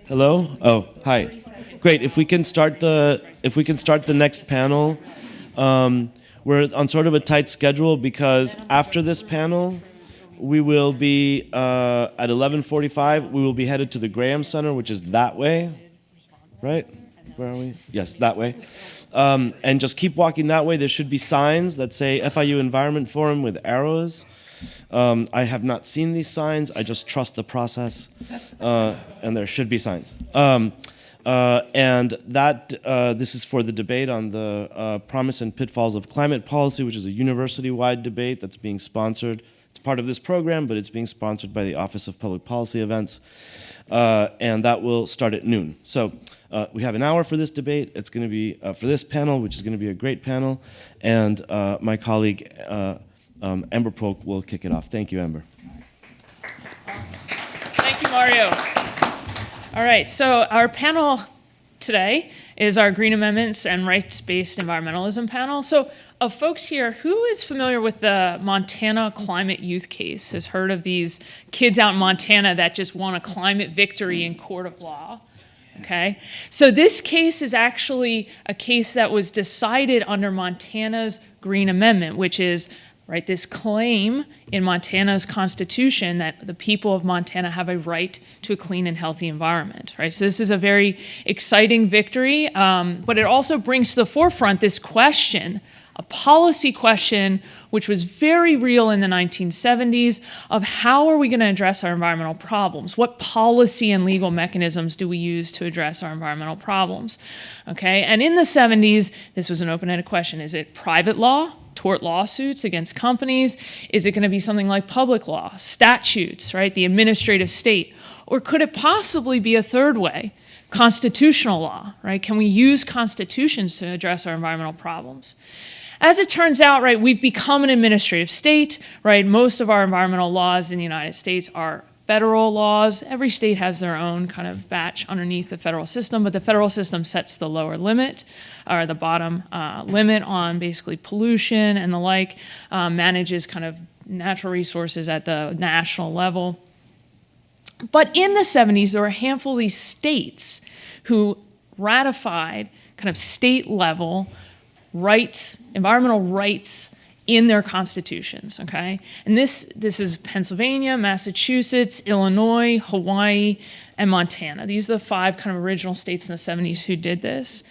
Hello? Oh, hi. Great. If we can start the next panel, we're on sort of a tight schedule because after this panel, we will be at 11:45. We will be headed to the Graham Center, which is that way, right? Where are we? Yes, that way. And just keep walking that way. There should be signs that say FIU Environment Forum with arrows. I have not seen these signs. I just trust the process, and there should be signs. And that this is for the debate on the promise and pitfalls of climate policy, which is a university-wide debate that's being sponsored. It's part of this program, but it's being sponsored by the Office of Public Policy Events, and that will start at noon. So we have an hour for this debate. It's going to be for this panel, which is going to be a great panel, and my colleague Amber Polk will kick it off. Thank you, Amber. Thank you, Mario. All right, so our panel today is our Green Amendments and Rights-Based Environmentalism panel. So of folks here, who is familiar with the Montana climate youth case, has heard of these kids out in Montana that just won a climate victory in court of law? Okay, so this case is actually a case that was decided under Montana's Green Amendment, which is this claim in Montana's constitution that the people of Montana have a right to a clean and healthy environment, right? So this is a very exciting victory, but it also brings to the forefront this question, a policy question, which was very real in the 1970s, of how are we going to address our environmental problems? What policy and legal mechanisms do we use to address our environmental problems? Okay, and in the 70s, this was an open-ended question. Is it private law? Tort lawsuits against companies? Is it going to be something like public law, statutes, right? The administrative state? Or could it possibly be a third way, constitutional law, right? Can we use constitutions to address our environmental problems? As it turns out, right, we've become an administrative state, right? Most of our environmental laws in the United States are federal laws. Every state has their own kind of batch underneath the federal system, but the federal system sets the lower limit, or the bottom limit on basically pollution and the like, manages kind of natural resources at the national level. But in the 70s, there were a handful of these states who ratified kind of state-level rights, environmental rights, in their constitutions, okay? And this is Pennsylvania, Massachusetts, Illinois, Hawaii, and Montana. These are the 5 kind of original states in the 70s who did this.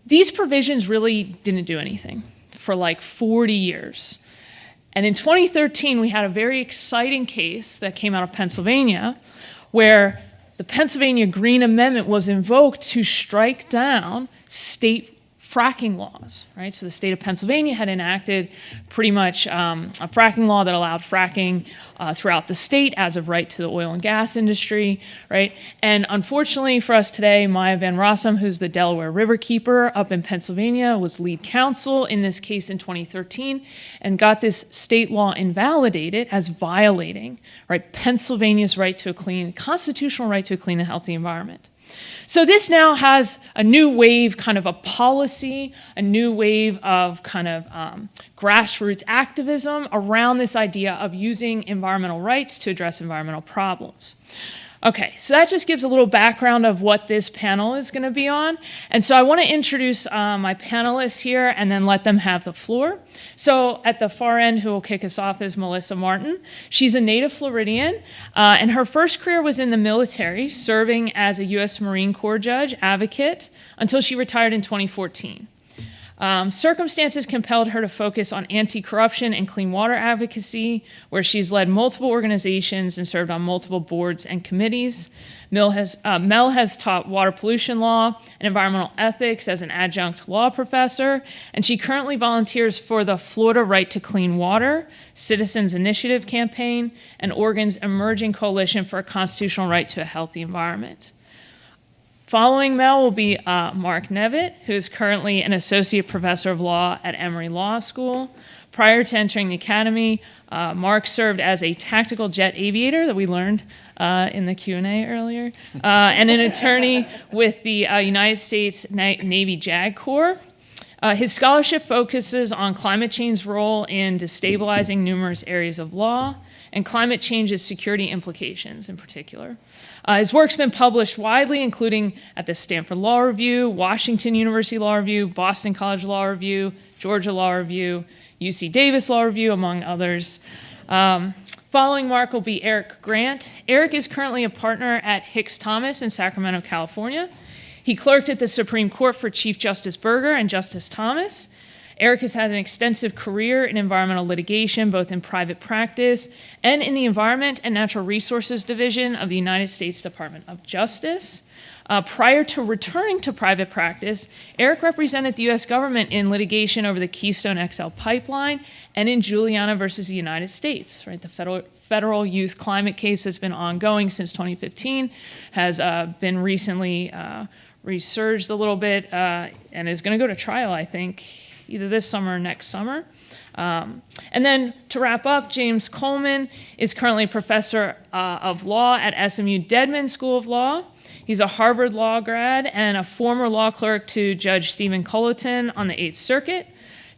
These provisions really didn't do anything for like 40 years. And in 2013, we had a very exciting case that came out of Pennsylvania where the Pennsylvania Green Amendment was invoked to strike down state fracking laws, right? So the state of Pennsylvania had enacted pretty much a fracking law that allowed fracking throughout the state as of right to the oil and gas industry, right? And unfortunately for us today, Maya Van Rossum, who's the Delaware Riverkeeper up in Pennsylvania, was lead counsel in this case in 2013 and got this state law invalidated as violating, right, Pennsylvania's right to a clean, constitutional right to a clean and healthy environment. So this now has a new wave, kind of a policy, a new wave of kind of grassroots activism around this idea of using environmental rights to address environmental problems. Okay, so that just gives a little background of what this panel is going to be on. And so I want to introduce my panelists here and then let them have the floor. So at the far end, who will kick us off is Melissa Martin. She's a native Floridian, and her first career was in the military, serving as a U.S. Marine Corps judge advocate until she retired in 2014. Circumstances compelled her to focus on anti-corruption and clean water advocacy, where she's led multiple organizations and served on multiple boards and committees. Mel has taught water pollution law and environmental ethics as an adjunct law professor, and she currently volunteers for the Florida Right to Clean Water Citizens Initiative campaign and Oregon's emerging coalition for a constitutional right to a healthy environment. Following Mel will be Mark Nevitt, who is currently an associate professor of law at Emory Law School. Prior to entering the academy, Mark served as a tactical jet aviator that we learned in the Q&A earlier, and an attorney with the United States Navy JAG Corps. His scholarship focuses on climate change's role in destabilizing numerous areas of law and climate change's security implications in particular. His work's been published widely, including at the Stanford Law Review, Washington University Law Review, Boston College Law Review, Georgia Law Review, UC Davis Law Review, among others. Following Mark will be Eric Grant. Eric is currently a partner at Hicks Thomas in Sacramento, California. He clerked at the Supreme Court for Chief Justice Burger and Justice Thomas. Eric has had an extensive career in environmental litigation, both in private practice and in the Environment and Natural Resources Division of the United States Department of Justice. Prior to returning to private practice, Eric represented the U.S. government in litigation over the Keystone XL pipeline and in Juliana versus the United States, right? The federal youth climate case that's been ongoing since 2015 has been recently resurged a little bit and is going to go to trial, I think, either this summer or next summer. And then to wrap up, James Coleman is currently a professor of law at SMU Dedman School of Law. He's a Harvard Law grad and a former law clerk to Judge Stephen Culleton on the 8th Circuit.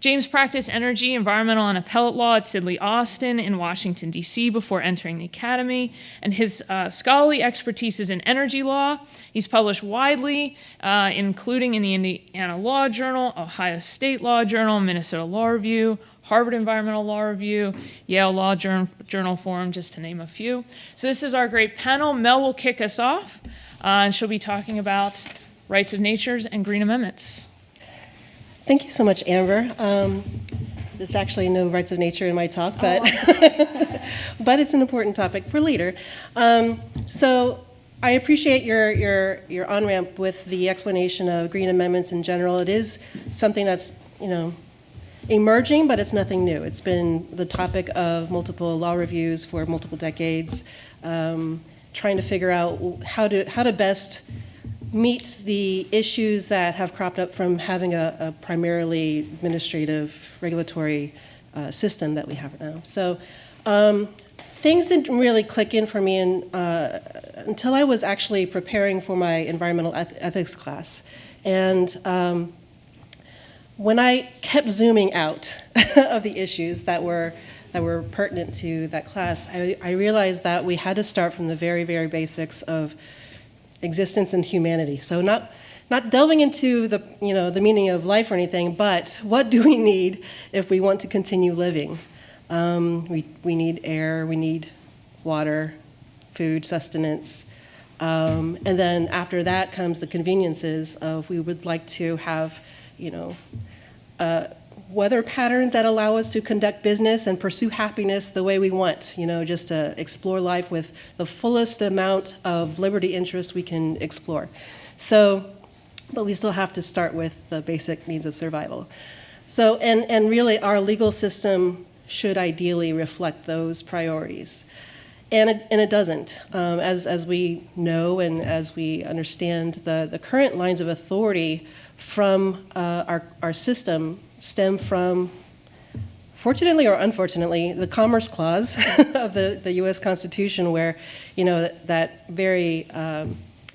James practiced energy, environmental, and appellate law at Sidley Austin in Washington, D.C. before entering the academy. And his scholarly expertise is in energy law. He's published widely, including in the Indiana Law Journal, Ohio State Law Journal, Minnesota Law Review, Harvard Environmental Law Review, Yale Law Journal Forum, just to name a few. So this is our great panel. Mel will kick us off, and she'll be talking about rights of nature and green amendments. Thank you so much, Amber. There's actually no rights of nature in my talk, but but it's an important topic for later. So I appreciate your on-ramp with the explanation of green amendments in general. It is something that's, emerging, but it's nothing new. It's been the topic of multiple law reviews for multiple decades, trying to figure out how to best meet the issues that have cropped up from having a primarily administrative regulatory system that we have now. So things didn't really click in for me until I was actually preparing for my environmental ethics class. And when I kept zooming out of the issues that were pertinent to that class, I realized that we had to start from the very, very basics of existence and humanity. So not delving into the meaning of life or anything, but what do we need if we want to continue living? We need air, we need water, food, sustenance, and then after that comes the conveniences of we would like to have weather patterns that allow us to conduct business and pursue happiness the way we want, just to explore life with the fullest amount of liberty interest we can explore. So, but we still have to start with the basic needs of survival. So, and really our legal system should ideally reflect those priorities. And it doesn't. As we know and as we understand, the current lines of authority from our system stem from, fortunately or unfortunately, the Commerce Clause of the U.S. Constitution, where that very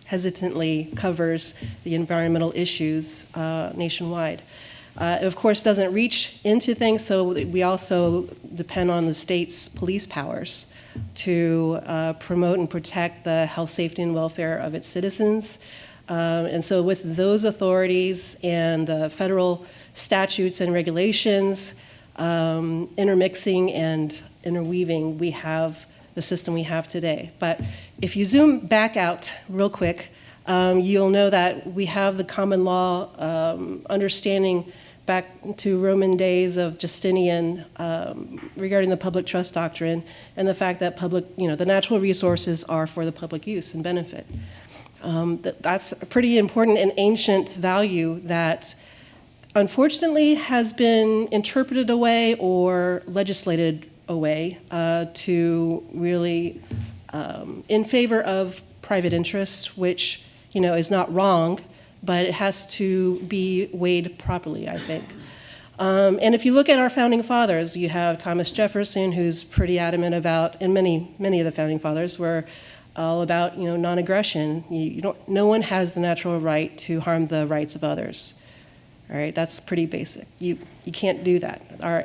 hesitantly covers the environmental issues nationwide. It of course doesn't reach into things, so we also depend on the state's police powers to promote and protect the health, safety, and welfare of its citizens. And so with those authorities and the federal statutes and regulations intermixing and interweaving, we have the system we have today. But if you zoom back out real quick, you'll know that we have the common law understanding back to Roman days of Justinian regarding the public trust doctrine and the fact that the natural resources are for the public use and benefit. That's a pretty important and ancient value that unfortunately has been interpreted away or legislated away to really in favor of private interests, which is not wrong, but it has to be weighed properly, I think. And if you look at our founding fathers, you have Thomas Jefferson, who's pretty adamant about, and many of the founding fathers were all about non-aggression. No one has the natural right to harm the rights of others. All right, that's pretty basic. You can't do that. Our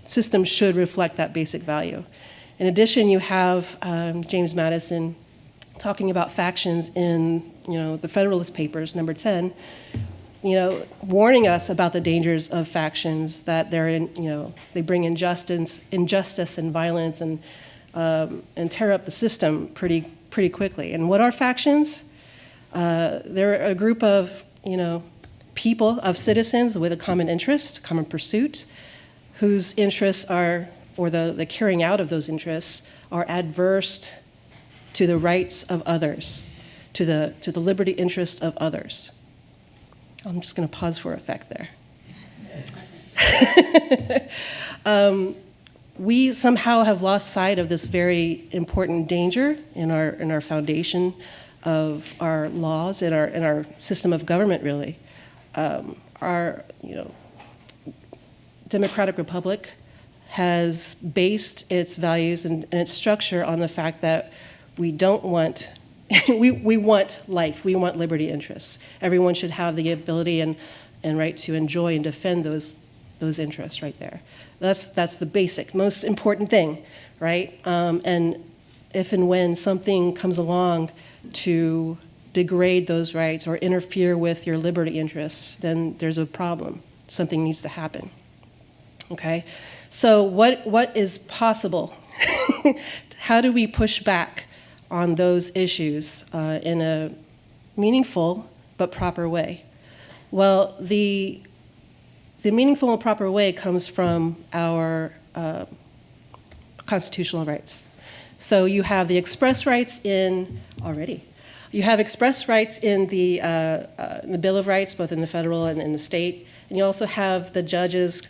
system should reflect that basic value. In addition, you have James Madison talking about factions in, the Federalist Papers, number 10, warning us about the dangers of factions, that they bring injustice and violence and tear up the system pretty quickly. And what are factions? They're a group of, people, of citizens with a common interest, common pursuit, whose interests are, or the carrying out of those interests, are adverse to the rights of others, to the liberty interests of others. I'm just going to pause for effect there. We somehow have lost sight of this very important danger in our foundation of our laws, in our system of government, really. Our democratic republic has based its values and its structure on the fact that we don't want, we want life, we want liberty interests. Everyone should have the ability and right to enjoy and defend those interests right there. That's the basic, most important thing, right? And if and when something comes along to degrade those rights or interfere with your liberty interests, then there's a problem. Something needs to happen. Okay? So what is possible? How do we push back on those issues in a meaningful but proper way? Well, the meaningful and proper way comes from our constitutional rights. So you have the express rights You have express rights in the Bill of Rights, both in the federal and in the state. And you also have the judge's,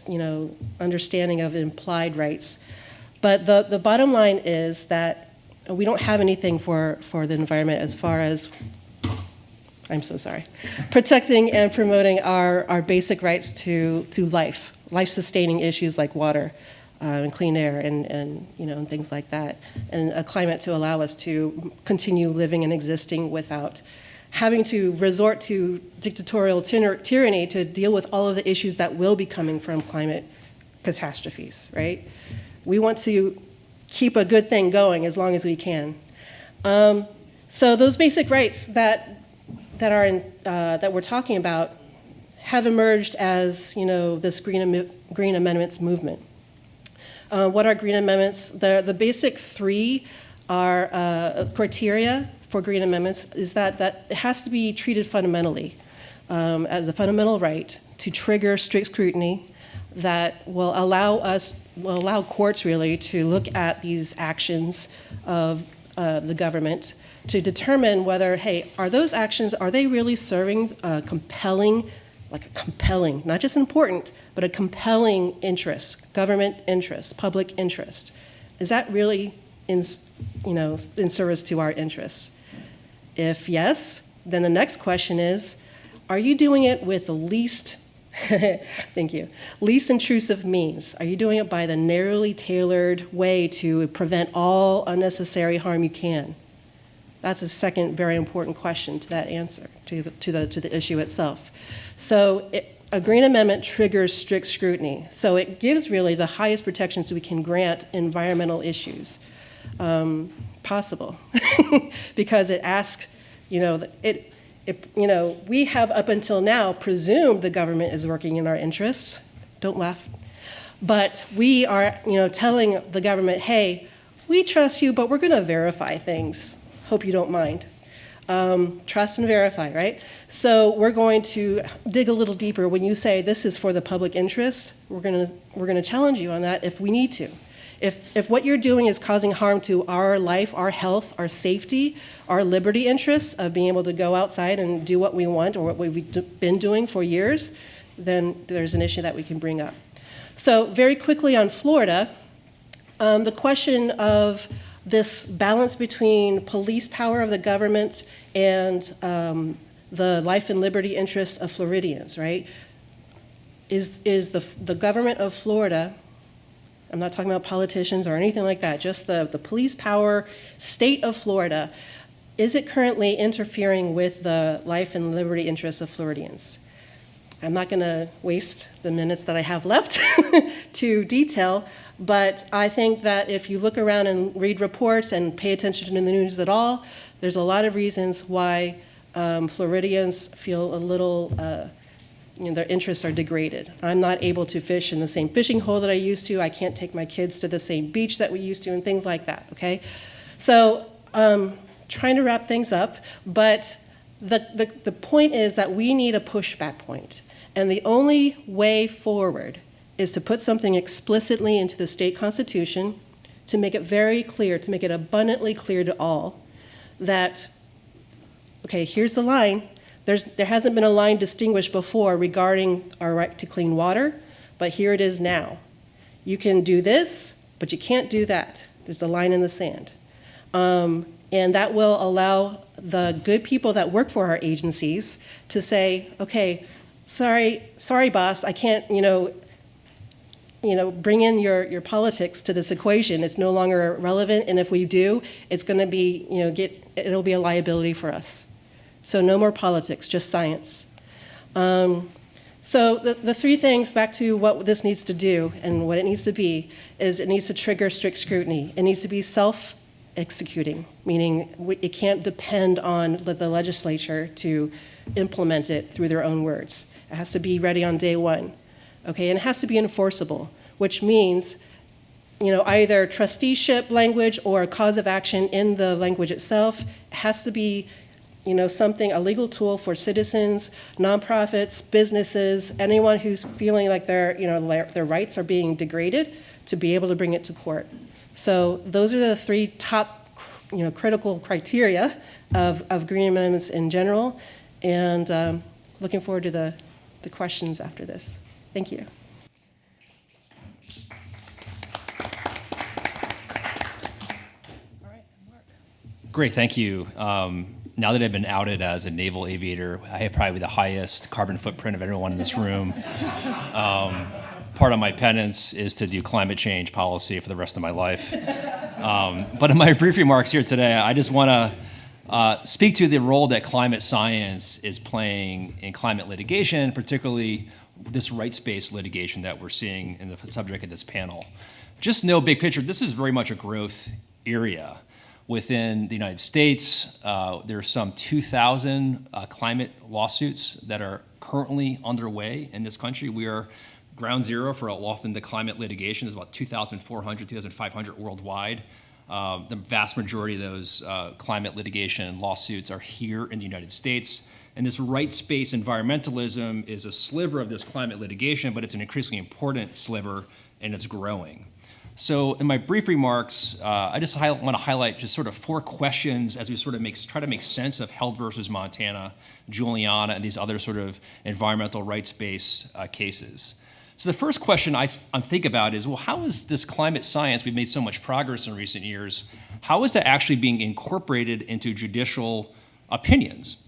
understanding of implied rights. But the bottom line is that we don't have anything for the environment as far as, I'm so sorry, protecting and promoting our basic rights to life-sustaining issues like water and clean air and things like that, and a climate to allow us to continue living and existing without having to resort to dictatorial tyranny to deal with all of the issues that will be coming from climate catastrophes, right? We want to keep a good thing going as long as we can. So those basic rights that we're talking about have emerged as this green amendments movement. What are green amendments? The basic three are criteria for green amendments is that it has to be treated fundamentally as a fundamental right to trigger strict scrutiny that will allow courts really to look at these actions of the government to determine whether, hey, are those actions, are they really serving a compelling, not just important, but a compelling interest, government interest, public interest? Is that really in service to our interests? If yes, then the next question is, are you doing it with the least least intrusive means? Are you doing it by the narrowly tailored way to prevent all unnecessary harm you can? That's a second very important question to that answer, to the issue itself. So a green amendment triggers strict scrutiny. So it gives really the highest protections we can grant environmental issues possible, because it asks, we have up until now presumed the government is working in our interests. Don't laugh. But we are, telling the government, hey, we trust you, but we're going to verify things. Hope you don't mind. Trust and verify, right? So we're going to dig a little deeper. When you say this is for the public interest, we're going to challenge you on that if we need to. If what you're doing is causing harm to our life, our health, our safety, our liberty interests of being able to go outside and do what we want or what we've been doing for years, then there's an issue that we can bring up. So very quickly on Florida, the question of this balance between police power of the government and the life and liberty interests of Floridians, right? Is the government of Florida, I'm not talking about politicians or anything like that, just the police power state of Florida, is it currently interfering with the life and liberty interests of Floridians? I'm not going to waste the minutes that I have left to detail, but I think that if you look around and read reports and pay attention to the news at all, there's a lot of reasons why Floridians feel a little, their interests are degraded. I'm not able to fish in the same fishing hole that I used to. I can't take my kids to the same beach that we used to and things like that, okay? So trying to wrap things up, but the point is that we need a pushback point. And the only way forward is to put something explicitly into the state constitution to make it very clear, to make it abundantly clear to all that, okay, here's the line. There hasn't been a line distinguished before regarding our right to clean water, but here it is now. You can do this, but you can't do that. There's a line in the sand. And that will allow the good people that work for our agencies to say, okay, sorry, boss, I can't, bring in your politics to this equation. It's no longer relevant, and if we do, it's going to be, it'll be a liability for us. So no more politics, just science. So the three things, back to what this needs to do and what it needs to be, is it needs to trigger strict scrutiny. It needs to be self-executing, meaning it can't depend on the legislature to implement it through their own words. It has to be ready on day one, okay? And it has to be enforceable, which means, either trusteeship language or a cause of action in the language itself. It has to be, a legal tool for citizens, nonprofits, businesses, anyone who's feeling like their rights are being degraded, to be able to bring it to court. So those are the three top, critical criteria of green amendments in general, and looking forward to the questions after this. Thank you. Great, thank you. Now that I've been outed as a naval aviator, I have probably the highest carbon footprint of everyone in this room. Part of my penance is to do climate change policy for the rest of my life. But in my brief remarks here today, I just want to speak to the role that climate science is playing in climate litigation, particularly this rights-based litigation that we're seeing in the subject of this panel. Just know, big picture, this is very much a growth area. Within the United States, there are some 2,000 climate lawsuits that are currently underway in this country. We are ground zero for often the climate litigation. There's about 2,400, 2,500 worldwide. The vast majority of those climate litigation lawsuits are here in the United States. And this rights-based environmentalism is a sliver of this climate litigation, but it's an increasingly important sliver, and it's growing. So in my brief remarks, I just want to highlight just sort of four questions as we sort of try to make sense of Held versus Montana, Juliana, and these other sort of environmental rights-based cases. So the first question I think about is, well, how is this climate science, we've made so much progress in recent years, how is that actually being incorporated into judicial opinions?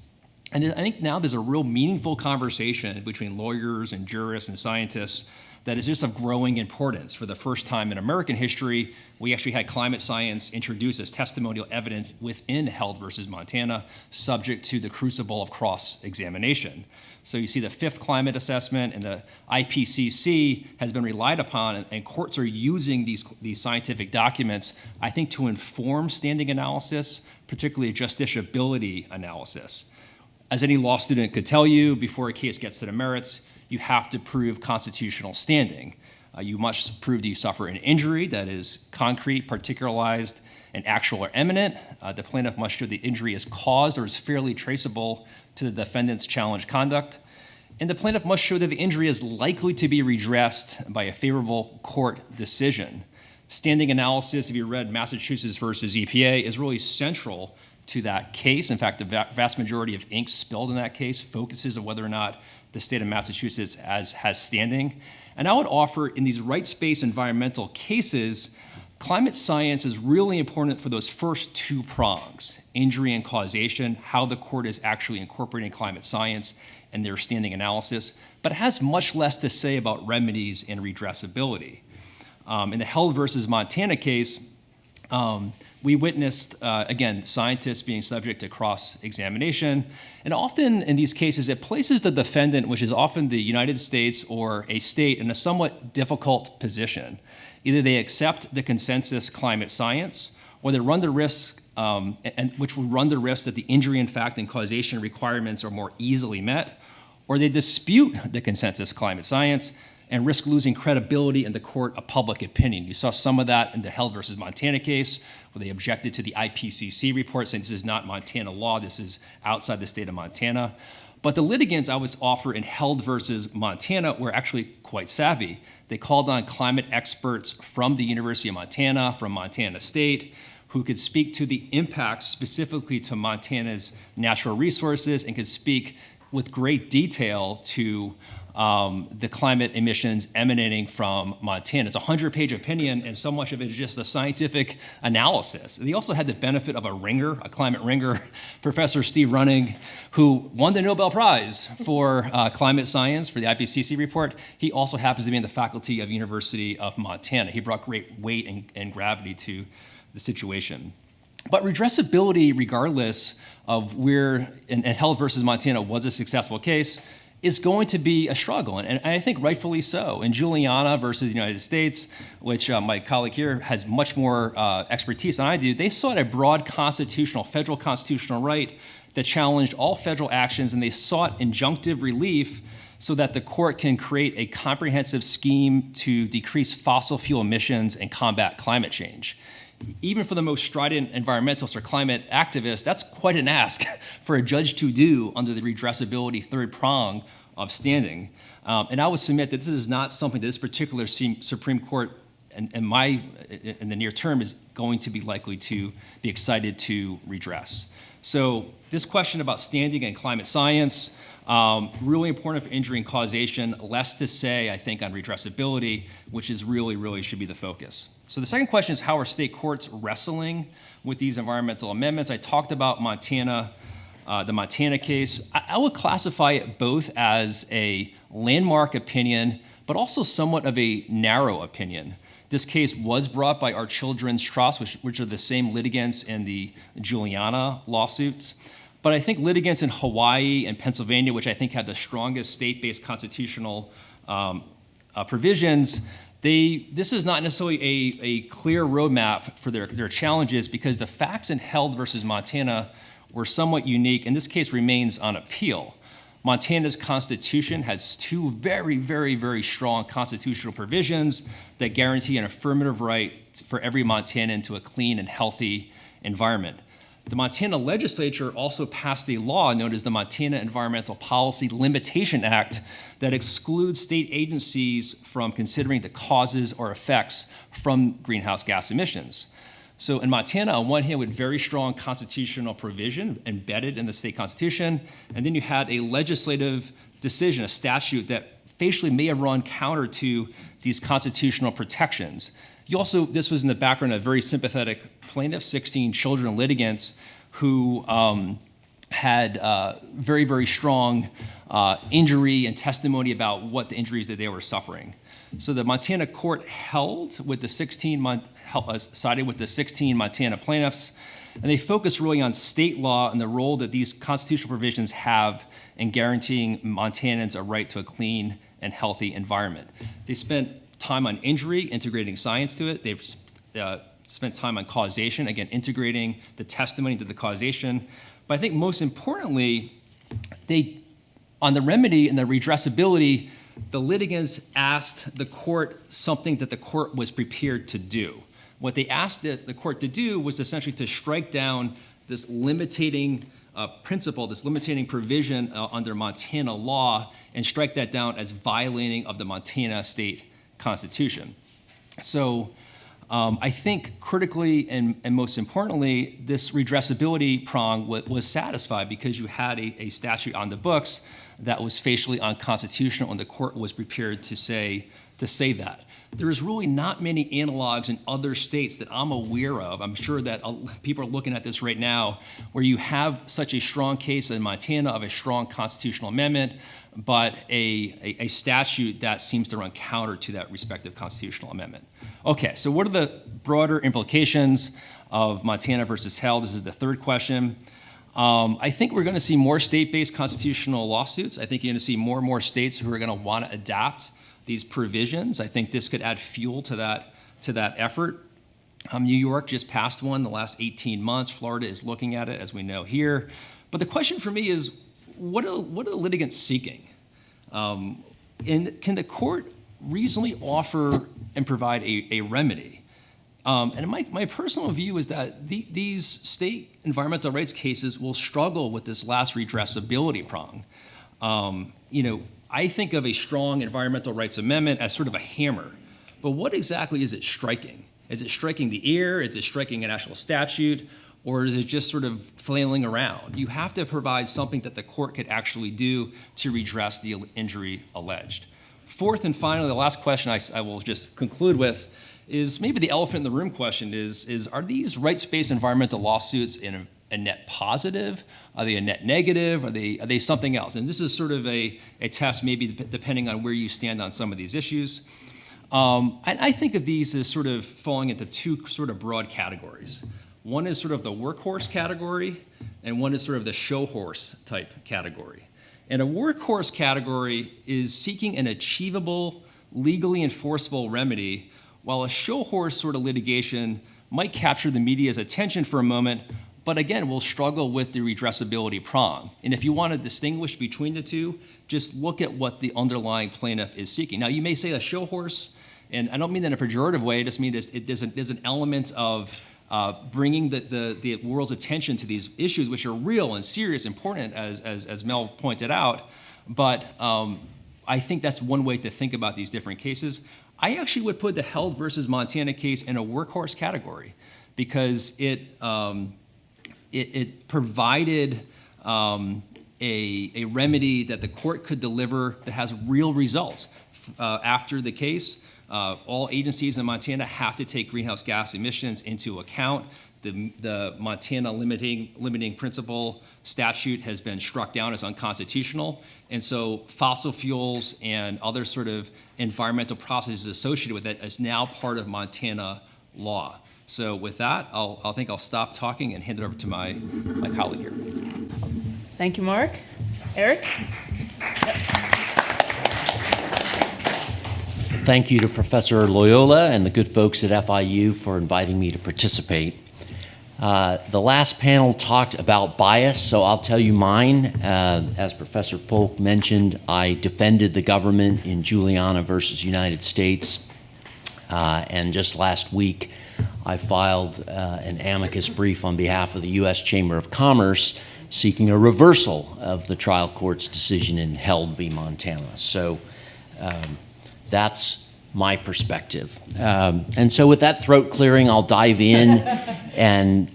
And I think now there's a real meaningful conversation between lawyers and jurists and scientists that is just of growing importance. For the first time in American history, we actually had climate science introduced as testimonial evidence within Held versus Montana, subject to the crucible of cross-examination. So you see the fifth climate assessment and the IPCC has been relied upon, and courts are using these scientific documents, I think, to inform standing analysis, particularly justiciability analysis. As any law student could tell you, before a case gets to the merits, you have to prove constitutional standing. You must prove that you suffer an injury that is concrete, particularized, and actual or imminent. The plaintiff must show the injury is caused or is fairly traceable to the defendant's challenged conduct. And the plaintiff must show that the injury is likely to be redressed by a favorable court decision. Standing analysis, if you read Massachusetts versus EPA, is really central to that case. In fact, the vast majority of ink spilled in that case focuses on whether or not the state of Massachusetts has standing. And I would offer in these rights-based environmental cases, climate science is really important for those first two prongs, injury and causation, how the court is actually incorporating climate science and their standing analysis, but it has much less to say about remedies and redressability. In the Held versus Montana case, We witnessed, again, scientists being subject to cross-examination. And often in these cases, it places the defendant, which is often the United States or a state, in a somewhat difficult position. Either they accept the consensus climate science, or they run the risk, which will run the risk that the injury in fact and causation requirements are more easily met, or they dispute the consensus climate science and risk losing credibility in the court of public opinion. You saw some of that in the Held versus Montana case, where they objected to the IPCC report, saying this is not Montana law, this is outside the state of Montana. But the litigants I was offered in Held versus Montana were actually quite savvy. They called on climate experts from the University of Montana, from Montana State, who could speak to the impacts specifically to Montana's natural resources and could speak with great detail to the climate emissions emanating from Montana. It's a 100-page opinion, and so much of it is just a scientific analysis. They also had the benefit of a climate ringer, Professor Steve Running, who won the Nobel Prize for climate science for the IPCC report. He also happens to be in the faculty of University of Montana. He brought great weight and gravity to the situation. But redressability, regardless of where, and Held versus Montana was a successful case, is going to be a struggle, and I think rightfully so. In Juliana versus the United States, which my colleague here has much more expertise than I do, they sought a broad federal constitutional right that challenged all federal actions, and they sought injunctive relief so that the court can create a comprehensive scheme to decrease fossil fuel emissions and combat climate change. Even for the most strident environmentalists or climate activists, that's quite an ask for a judge to do under the redressability third prong of standing. And I would submit that this is not something that this particular Supreme Court in the near term is going to be likely to be excited to redress. So this question about standing and climate science, really important for injury and causation, less to say, I think, on redressability, which is really should be the focus. So the second question is, how are state courts wrestling with these environmental amendments? I talked about Montana, the Montana case. I would classify it both as a landmark opinion, but also somewhat of a narrow opinion. This case was brought by our Children's Trust, which are the same litigants in the Juliana lawsuits. But I think litigants in Hawaii and Pennsylvania, which I think have the strongest state-based constitutional provisions, this is not necessarily a clear roadmap for their challenges, because the facts in Held versus Montana were somewhat unique, and this case remains on appeal. Montana's constitution has two very strong constitutional provisions that guarantee an affirmative right for every Montanan to a clean and healthy environment. The Montana legislature also passed a law known as the Montana Environmental Policy Limitation Act that excludes state agencies from considering the causes or effects from greenhouse gas emissions. So in Montana, on one hand, with very strong constitutional provision embedded in the state constitution, and then you had a legislative decision, a statute that facially may have run counter to these constitutional protections. This was in the background of very sympathetic plaintiffs, 16 children litigants who had very strong injury and testimony about what the injuries that they were suffering. So the Montana court sided with the 16 Montana plaintiffs, and they focused really on state law and the role that these constitutional provisions have in guaranteeing Montanans a right to a clean and healthy environment. They spent time on injury, integrating science to it. They've spent time on causation, again, integrating the testimony to the causation. But I think most importantly, on the remedy and the redressability, the litigants asked the court something that the court was prepared to do. What they asked the court to do was essentially to strike down this limiting principle, this limiting provision under Montana law, and strike that down as violating of the Montana state constitution. So I think critically and most importantly, this redressability prong was satisfied because you had a statute on the books that was facially unconstitutional, and the court was prepared to say that. there's really not many analogs in other states that I'm aware of. I'm sure that people are looking at this right now, where you have such a strong case in Montana of a strong constitutional amendment, but a statute that seems to run counter to that respective constitutional amendment. Okay, so what are the broader implications of Montana versus Held? This is the third question. I think we're going to see more state-based constitutional lawsuits. I think you're going to see more and more states who are going to want to adapt these provisions. I think this could add fuel to that effort. New York just passed one the last 18 months. Florida is looking at it, as we know here. But the question for me is, what are the litigants seeking? And can the court reasonably offer and provide a remedy? And my personal view is that these state environmental rights cases will struggle with this last redressability prong. I think of a strong environmental rights amendment as sort of a hammer, but what exactly is it striking? Is it striking the ear? Is it striking an actual statute? Or is it just sort of flailing around? You have to provide something that the court could actually do to redress the injury alleged. Fourth and finally, the last question I will just conclude with is maybe the elephant in the room question is are these rights-based environmental lawsuits in a net positive? Are they a net negative? Are they something else? And this is sort of a test maybe depending on where you stand on some of these issues. I think of these as sort of falling into two sort of broad categories. One is sort of the workhorse category, and one is sort of the show horse type category. And a workhorse category is seeking an achievable, legally enforceable remedy, while a show horse sort of litigation might capture the media's attention for a moment, but again, will struggle with the redressability prong. And if you want to distinguish between the two, just look at what the underlying plaintiff is seeking. Now, you may say a show horse, and I don't mean that in a pejorative way, I just mean there's an element of bringing the world's attention to these issues, which are real and serious, important, as Mel pointed out. But I think that's one way to think about these different cases. I actually would put the Held versus Montana case in a workhorse category because it provided a remedy that the court could deliver that has real results. After the case, all agencies in Montana have to take greenhouse gas emissions into account. The Montana limiting principle statute has been struck down as unconstitutional. And so fossil fuels and other sort of environmental processes associated with it is now part of Montana law. So with that, I think I'll stop talking and hand it over to my colleague here. Thank you, Mark. Eric? Thank you to Professor Loyola and the good folks at FIU for inviting me to participate. The last panel talked about bias, so I'll tell you mine. As Professor Polk mentioned, I defended the government in Juliana versus United States. And just last week, I filed an amicus brief on behalf of the U.S. Chamber of Commerce seeking a reversal of the trial court's decision in Held v. Montana. So that's my perspective. And so with that throat clearing, I'll dive in and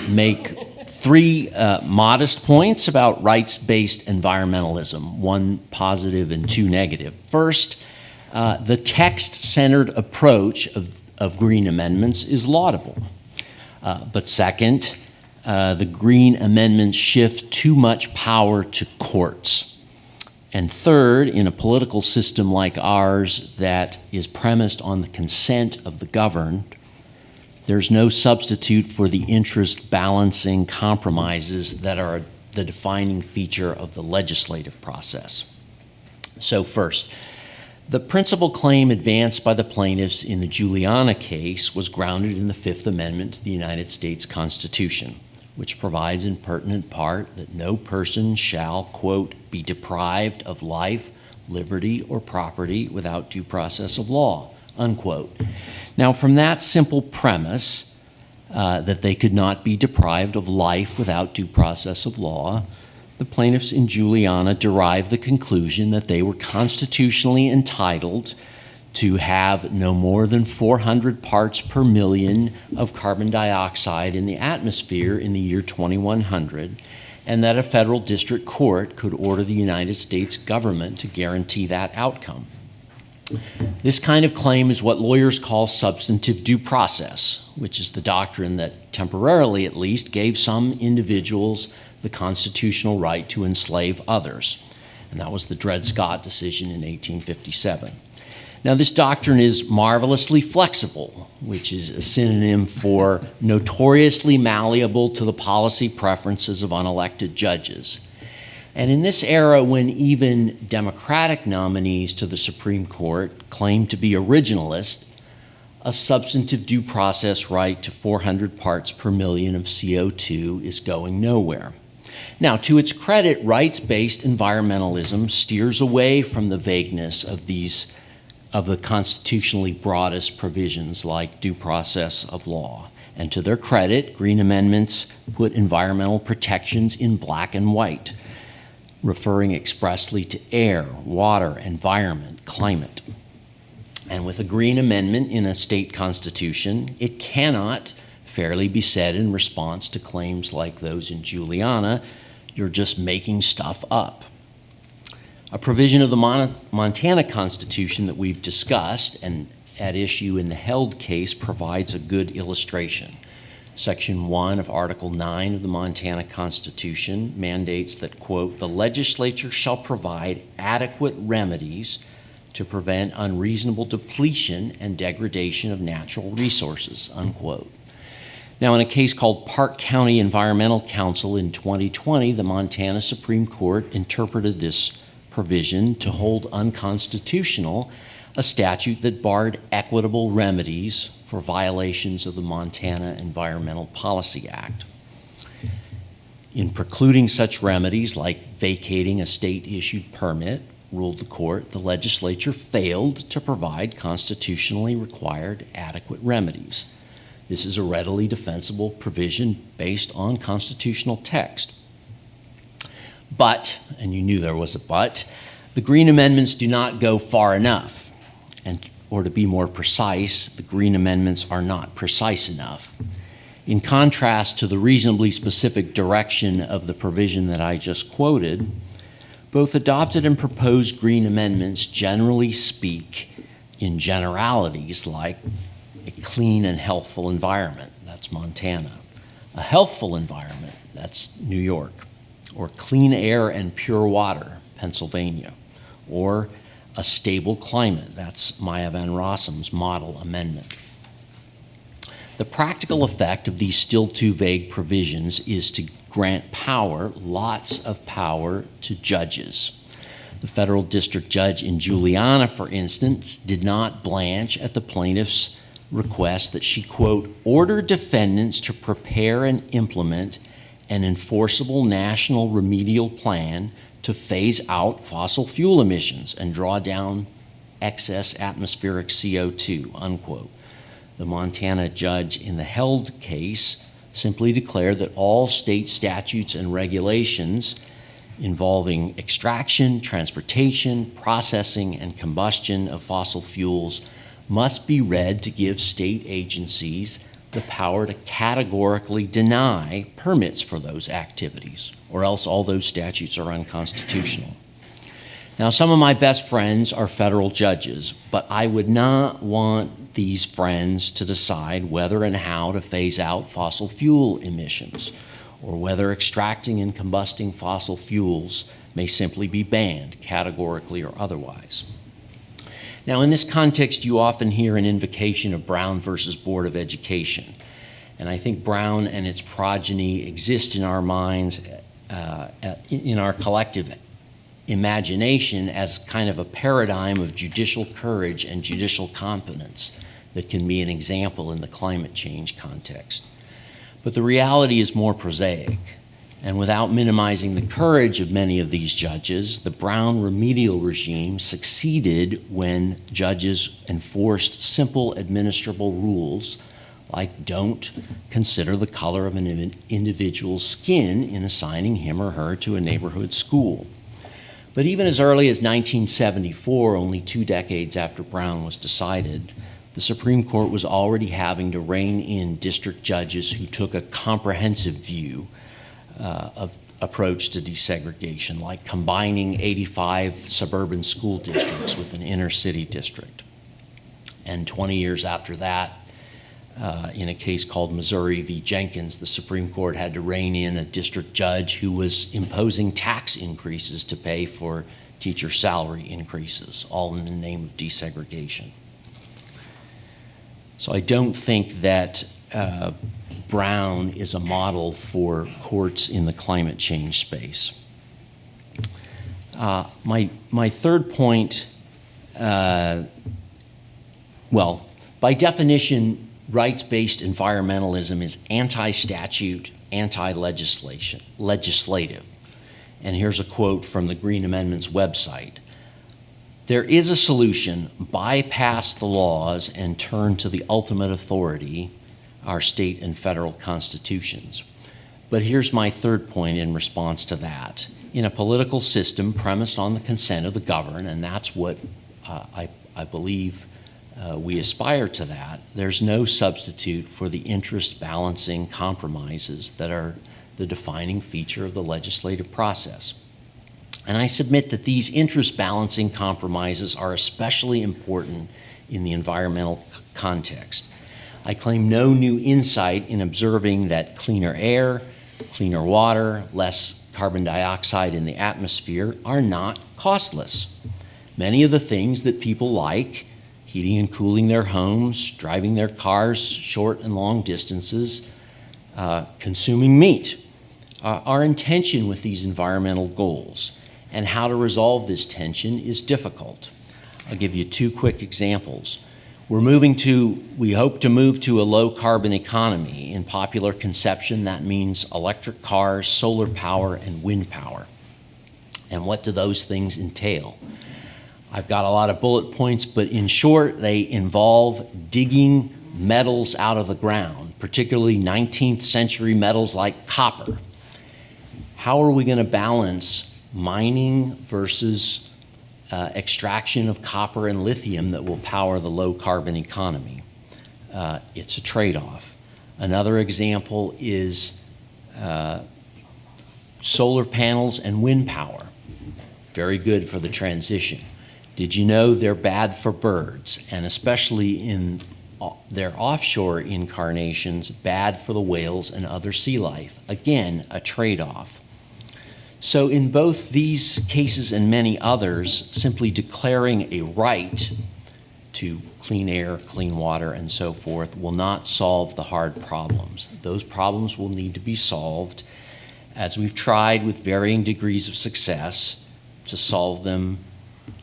make three modest points about rights-based environmentalism, one positive and two negative. First, the text-centered approach of green amendments is laudable. But second, the green amendments shift too much power to courts. And third, in a political system like ours that is premised on the consent of the governed, there's no substitute for the interest balancing compromises that are the defining feature of the legislative process. So first, the principal claim advanced by the plaintiffs in the Juliana case was grounded in the Fifth Amendment to the United States Constitution, which provides in pertinent part that no person shall, quote, be deprived of life, liberty, or property without due process of law, unquote. Now, from that simple premise, that they could not be deprived of life without due process of law, the plaintiffs in Juliana derived the conclusion that they were constitutionally entitled to have no more than 400 parts per million of carbon dioxide in the atmosphere in the year 2100, and that a federal district court could order the United States government to guarantee that outcome. This kind of claim is what lawyers call substantive due process, which is the doctrine that temporarily at least gave some individuals the constitutional right to enslave others. And that was the Dred Scott decision in 1857. Now, this doctrine is marvelously flexible, which is a synonym for notoriously malleable to the policy preferences of unelected judges. And in this era, when even Democratic nominees to the Supreme Court claim to be originalist, a substantive due process right to 400 parts per million of CO2 is going nowhere. Now, to its credit, rights-based environmentalism steers away from the vagueness of the constitutionally broadest provisions like due process of law. And to their credit, Green amendments put environmental protections in black and white, referring expressly to air, water, environment, climate. And with a Green amendment in a state constitution, it cannot fairly be said in response to claims like those in Juliana, you're just making stuff up. A provision of the Montana Constitution that we've discussed and at issue in the Held case provides a good illustration. Section 1 of Article 9 of the Montana Constitution mandates that, quote, the legislature shall provide adequate remedies to prevent unreasonable depletion and degradation of natural resources, unquote. Now, in a case called Park County Environmental Council in 2020, the Montana Supreme Court interpreted this provision to hold unconstitutional a statute that barred equitable remedies for violations of the Montana Environmental Policy Act. In precluding such remedies, like vacating a state-issued permit, ruled the court, the legislature failed to provide constitutionally required adequate remedies. This is a readily defensible provision based on constitutional text. But, and you knew there was a but, the Green amendments do not go far enough. Or to be more precise, the Green amendments are not precise enough. In contrast to the reasonably specific direction of the provision that I just quoted, both adopted and proposed Green amendments generally speak in generalities like a clean and healthful environment, that's Montana, a healthful environment, that's New York, or clean air and pure water, Pennsylvania, or a stable climate, that's Maya Van Rossum's model amendment. The practical effect of these still too vague provisions is to grant power, lots of power, to judges. The federal district judge in Juliana, for instance, did not blanch at the plaintiff's request that she, quote, order defendants to prepare and implement an enforceable national remedial plan to phase out fossil fuel emissions and draw down excess atmospheric CO2, unquote. The Montana judge in the Held case simply declared that all state statutes and regulations involving extraction, transportation, processing, and combustion of fossil fuels must be read to give state agencies the power to categorically deny permits for those activities, or else all those statutes are unconstitutional. Now, some of my best friends are federal judges, but I would not want these friends to decide whether and how to phase out fossil fuel emissions, or whether extracting and combusting fossil fuels may simply be banned, categorically or otherwise. Now, in this context, you often hear an invocation of Brown versus Board of Education. And I think Brown and its progeny exist in our minds, in our collective imagination, as kind of a paradigm of judicial courage and judicial competence that can be an example in the climate change context. But the reality is more prosaic. And without minimizing the courage of many of these judges, the Brown remedial regime succeeded when judges enforced simple administrable rules like don't consider the color of an individual's skin in assigning him or her to a neighborhood school. But even as early as 1974, only 2 decades after Brown was decided, the Supreme Court was already having to rein in district judges who took a comprehensive view approach to desegregation, like combining 85 suburban school districts with an inner city district. And 20 years after that, in a case called Missouri v. Jenkins, the Supreme Court had to rein in a district judge who was imposing tax increases to pay for teacher salary increases, all in the name of desegregation. So I don't think that Brown is a model for courts in the climate change space. My third point, well, by definition, rights-based environmentalism is anti-statute, legislative. And here's a quote from the Green Amendment's website. There is a solution: bypass the laws and turn to the ultimate authority, our state and federal constitutions. But here's my third point in response to that. In a political system premised on the consent of the governed, and that's what I believe we aspire to that, there's no substitute for the interest balancing compromises that are the defining feature of the legislative process. And I submit that these interest balancing compromises are especially important in the environmental context. I claim no new insight in observing that cleaner air, cleaner water, less carbon dioxide in the atmosphere are not costless. Many of the things that people like, heating and cooling their homes, driving their cars short and long distances, consuming meat, are in tension with these environmental goals. And how to resolve this tension is difficult. I'll give you two quick examples. We hope to move to a low carbon economy. In popular conception, that means electric cars, solar power, and wind power. And what do those things entail? I've got a lot of bullet points, but in short, they involve digging metals out of the ground, particularly 19th century metals like copper. How are we going to balance mining versus extraction of copper and lithium that will power the low carbon economy? It's a trade-off. Another example is solar panels and wind power. Very good for the transition. Did you know they're bad for birds, and especially in their offshore incarnations, bad for the whales and other sea life? Again, a trade-off. So in both these cases and many others, simply declaring a right to clean air, clean water, and so forth will not solve the hard problems. Those problems will need to be solved, as we've tried with varying degrees of success, to solve them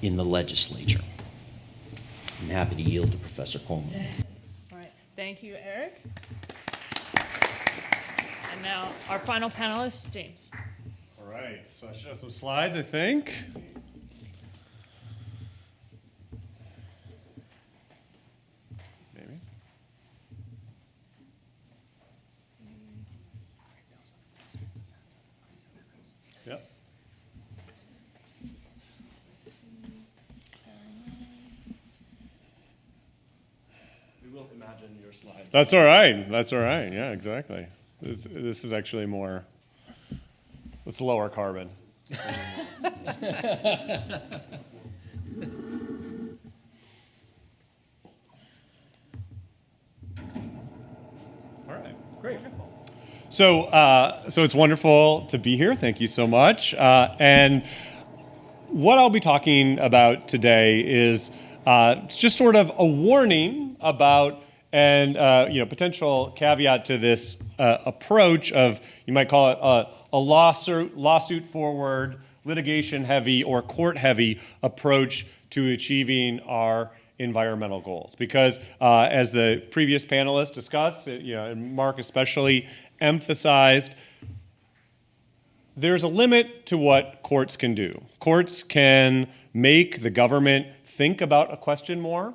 in the legislature. I'm happy to yield to Professor Coleman. All right, thank you, Eric. And now our final panelist, James. All right, so I should have some slides, I think. Maybe. Yep. We will imagine your slides. That's all right. That's all right. Yeah, exactly. This is actually more, it's lower carbon. All right, great. So it's wonderful to be here. Thank you so much. And what I'll be talking about today is just sort of a warning about and potential caveat to this approach of, you might call it a lawsuit forward, litigation heavy, or court heavy approach to achieving our environmental goals. Because as the previous panelists discussed, and Mark especially emphasized, there's a limit to what courts can do. Courts can make the government think about a question more.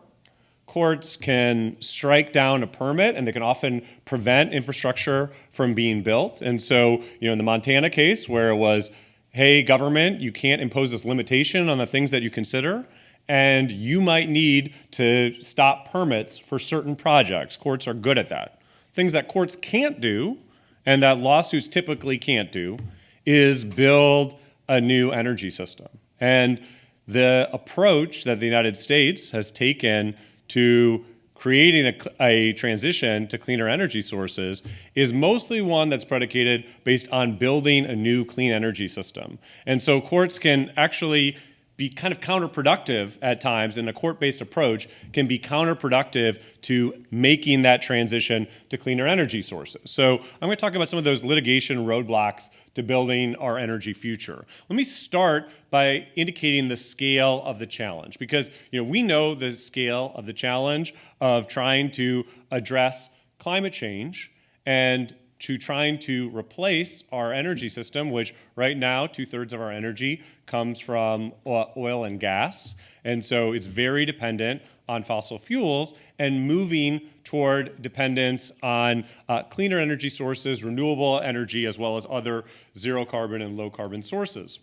Courts can strike down a permit, and they can often prevent infrastructure from being built. And so, in the Montana case, where it was, hey, government, you can't impose this limitation on the things that you consider, and you might need to stop permits for certain projects. Courts are good at that. Things that courts can't do, and that lawsuits typically can't do, is build a new energy system. And the approach that the United States has taken to creating a transition to cleaner energy sources is mostly one that's predicated based on building a new clean energy system. And so courts can actually be kind of counterproductive at times, and a court-based approach can be counterproductive to making that transition to cleaner energy sources. So I'm going to talk about some of those litigation roadblocks to building our energy future. Let me start by indicating the scale of the challenge, because we know the scale of the challenge of trying to address climate change and to trying to replace our energy system, which right now 2/3 of our energy comes from oil and gas. And so it's very dependent on fossil fuels, and moving toward dependence on cleaner energy sources, renewable energy, as well as other zero carbon and low carbon sources.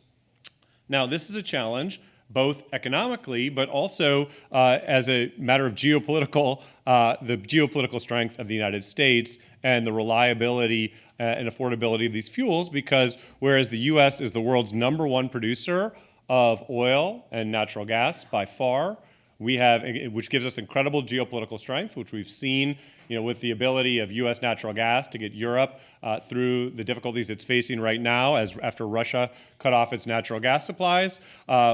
Now, this is a challenge both economically, but also as a matter of geopolitical, the geopolitical strength of the United States and the reliability and affordability of these fuels, because whereas the U.S. is the world's #1 producer of oil and natural gas by far, we have, which gives us incredible geopolitical strength, which we've seen, with the ability of U.S. natural gas to get Europe through the difficulties it's facing right now, as after Russia cut off its natural gas supplies.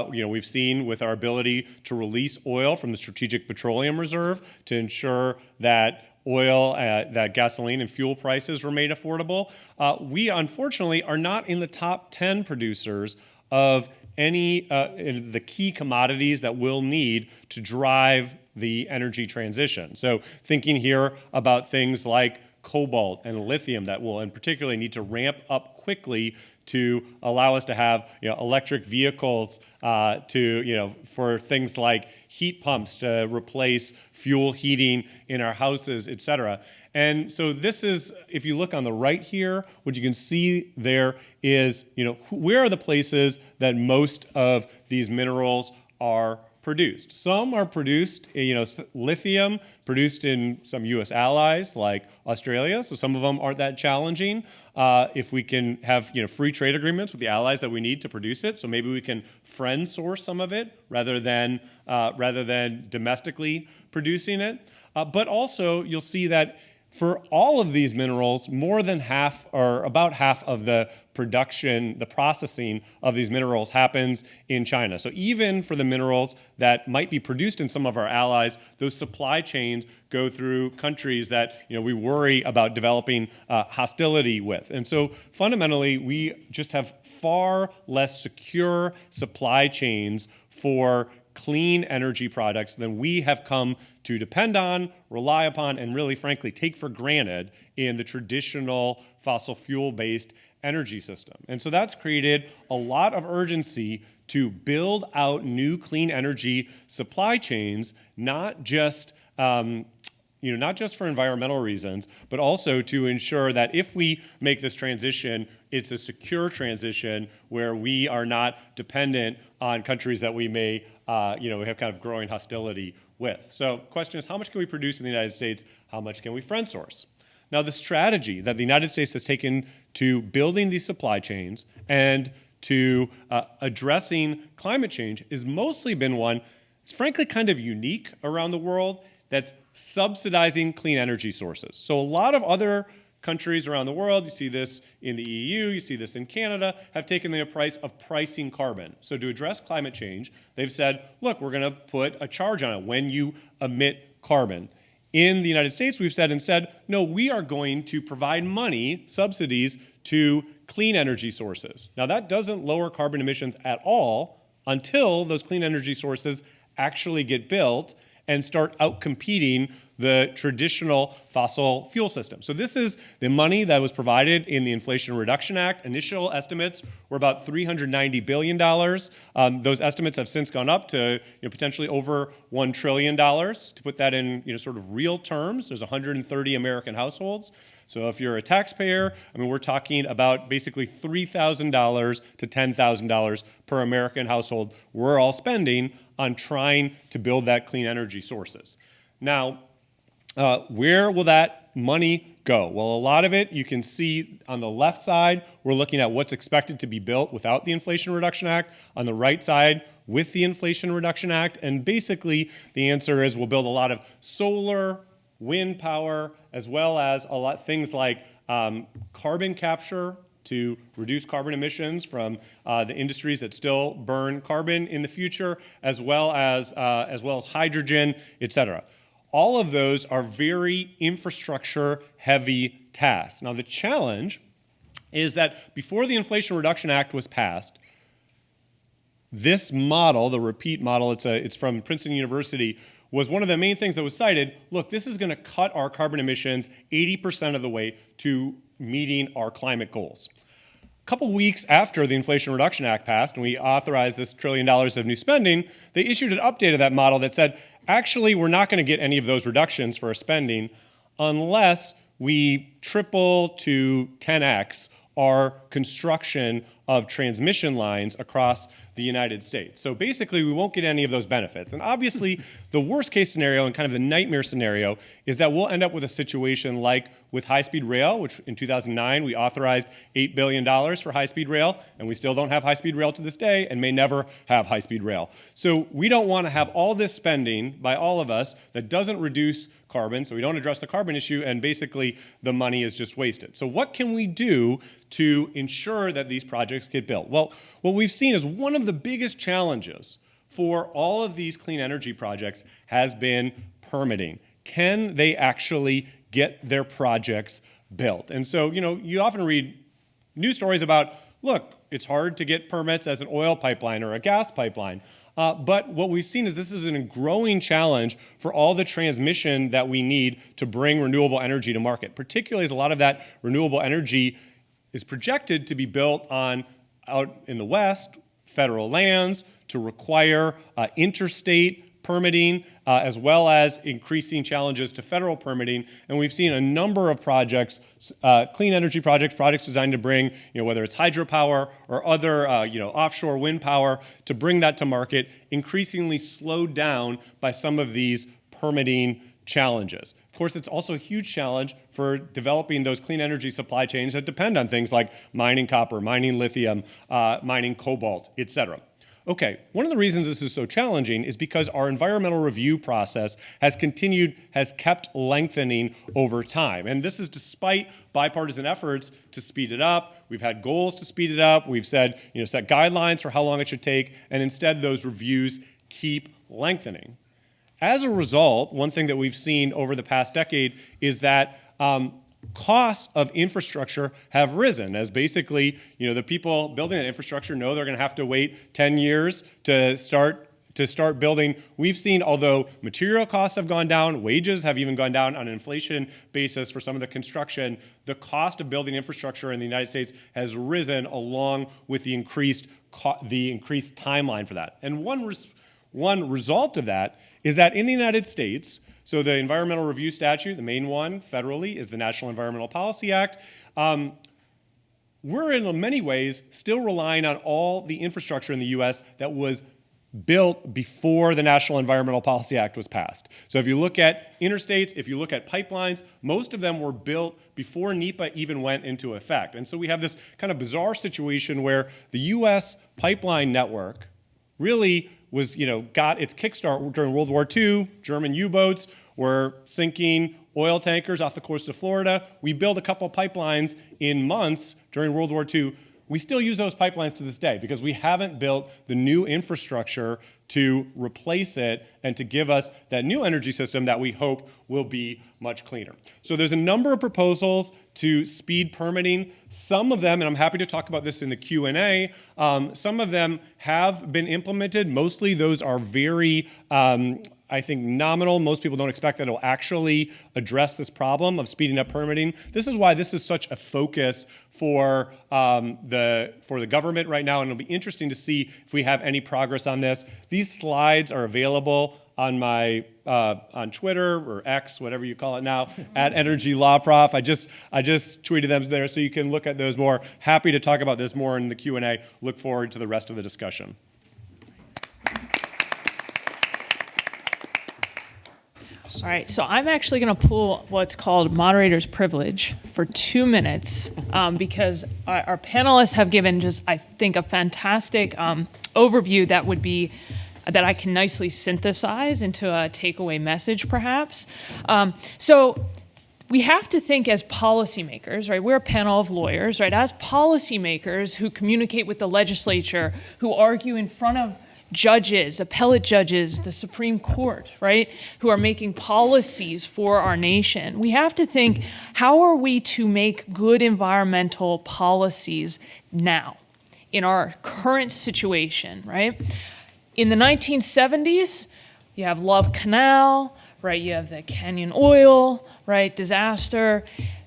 We've seen with our ability to release oil from the Strategic Petroleum Reserve to ensure that oil, that gasoline and fuel prices remain affordable. We unfortunately are not in the top 10 producers of any the key commodities that we'll need to drive the energy transition. So thinking here about things like cobalt and lithium that will in particular need to ramp up quickly to allow us to have electric vehicles for things like heat pumps to replace fuel heating in our houses, et cetera. And so this is, if you look on the right here, what you can see there is, where are the places that most of these minerals are produced? Some are produced, lithium produced in some U.S. allies like Australia, so some of them aren't that challenging. If we can have free trade agreements with the allies that we need to produce it, so maybe we can friend source some of it rather than domestically producing it. But also you'll see that for all of these minerals, more than half, or about half of the production, the processing of these minerals happens in China. So even for the minerals that might be produced in some of our allies, those supply chains go through countries that we worry about developing hostility with. And so fundamentally, we just have far less secure supply chains for clean energy products than we have come to depend on, rely upon, and really, frankly, take for granted in the traditional fossil fuel-based energy system. And so that's created a lot of urgency to build out new clean energy supply chains, not just for environmental reasons, but also to ensure that if we make this transition, it's a secure transition where we are not dependent on countries that we may have kind of growing hostility with. So the question is, how much can we produce in the United States? How much can we friend source? Now, the strategy that the United States has taken to building these supply chains and to addressing climate change has mostly been one that's frankly kind of unique around the world, that's subsidizing clean energy sources. So a lot of other countries around the world, you see this in the EU, you see this in Canada, have taken the price of pricing carbon. So to address climate change, they've said, look, we're going to put a charge on it when you emit carbon. In the United States, we've said instead, no, we are going to provide money, subsidies, to clean energy sources. Now, that doesn't lower carbon emissions at all until those clean energy sources actually get built and start outcompeting the traditional fossil fuel system. So this is the money that was provided in the Inflation Reduction Act. Initial estimates were about $390 billion. Those estimates have since gone up to potentially over $1 trillion. To put that in sort of real terms, there's 130 American households. So if you're a taxpayer, we're talking about basically $3,000 to $10,000 per American household we're all spending on trying to build that clean energy sources. Now, where will that money go? Well, a lot of it you can see on the left side, we're looking at what's expected to be built without the Inflation Reduction Act. On the right side, with the Inflation Reduction Act. And basically, the answer is we'll build a lot of solar, wind power, as well as a lot things like carbon capture to reduce carbon emissions from the industries that still burn carbon in the future, as well as hydrogen, et cetera. All of those are very infrastructure-heavy tasks. Now, the challenge is that before the Inflation Reduction Act was passed, this model, the REPEAT model, it's from Princeton University, was one of the main things that was cited. Look, this is going to cut our carbon emissions 80% of the way to meeting our climate goals. A couple weeks after the Inflation Reduction Act passed and we authorized this $1 trillion of new spending, they issued an update of that model that said, actually, we're not going to get any of those reductions for our spending unless we triple to 10x our construction of transmission lines across the United States. So basically, we won't get any of those benefits. And obviously, the worst case scenario and kind of the nightmare scenario is that we'll end up with a situation like with high-speed rail, which in 2009, we authorized $8 billion for high-speed rail, and we still don't have high-speed rail to this day and may never have high-speed rail. So we don't want to have all this spending by all of us that doesn't reduce carbon, so we don't address the carbon issue, and basically the money is just wasted. So what can we do to ensure that these projects get built? Well, what we've seen is one of the biggest challenges for all of these clean energy projects has been permitting. Can they actually get their projects built? And so, you often read news stories about, look, it's hard to get permits as an oil pipeline or a gas pipeline. But what we've seen is this is a growing challenge for all the transmission that we need to bring renewable energy to market, particularly as a lot of that renewable energy is projected to be built on out in the West, federal lands, to require interstate permitting, as well as increasing challenges to federal permitting. And we've seen a number of projects, clean energy projects designed to bring, whether it's hydropower or other, offshore wind power, to bring that to market, increasingly slowed down by some of these permitting challenges. Of course, it's also a huge challenge for developing those clean energy supply chains that depend on things like mining copper, mining lithium, mining cobalt, et cetera. Okay, one of the reasons this is so challenging is because our environmental review process has kept lengthening over time. And this is despite bipartisan efforts to speed it up. We've had goals to speed it up. We've said, set guidelines for how long it should take. And instead, those reviews keep lengthening. As a result, one thing that we've seen over the past decade is that costs of infrastructure have risen as basically, the people building that infrastructure know they're going to have to wait 10 years to start building. We've seen, although material costs have gone down, wages have even gone down on an inflation basis for some of the construction, the cost of building infrastructure in the United States has risen along with the increased timeline for that. And one result of that is that in the United States, so the environmental review statute, the main one federally, is the National Environmental Policy Act. We're in many ways still relying on all the infrastructure in the US that was built before the National Environmental Policy Act was passed. So if you look at interstates, if you look at pipelines, most of them were built before NEPA even went into effect. And so we have this kind of bizarre situation where the US pipeline network really got its kickstart during World War II. German U-boats were sinking oil tankers off the coast of Florida. We built a couple pipelines in months during World War II. We still use those pipelines to this day because we haven't built the new infrastructure to replace it and to give us that new energy system that we hope will be much cleaner. So there's a number of proposals to speed permitting. Some of them, and I'm happy to talk about this in the Q&A, some of them have been implemented. Mostly those are very, I think, nominal. Most people don't expect that it'll actually address this problem of speeding up permitting. This is why this is such a focus for the government right now, and it'll be interesting to see if we have any progress on this. These slides are available on my on Twitter or X, whatever you call it now, at Energy Law Prof. I just tweeted them there, so you can look at those more. Happy to talk about this more in the Q&A. Look forward to the rest of the All right, so I'm actually going to pull what's called moderator's privilege for 2 minutes because our panelists have given just, I think, a fantastic overview that I can nicely synthesize into a takeaway message, perhaps. So we have to think as policymakers, right? We're a panel of lawyers, right? As policymakers who communicate with the legislature, who argue in front of judges, appellate judges, the Supreme Court, right, who are making policies for our nation. We have to think, how are we to make good environmental policies now, in our current situation, right? In the 1970s, you have Love Canal, right, you have the Canyon Oil, right, disaster.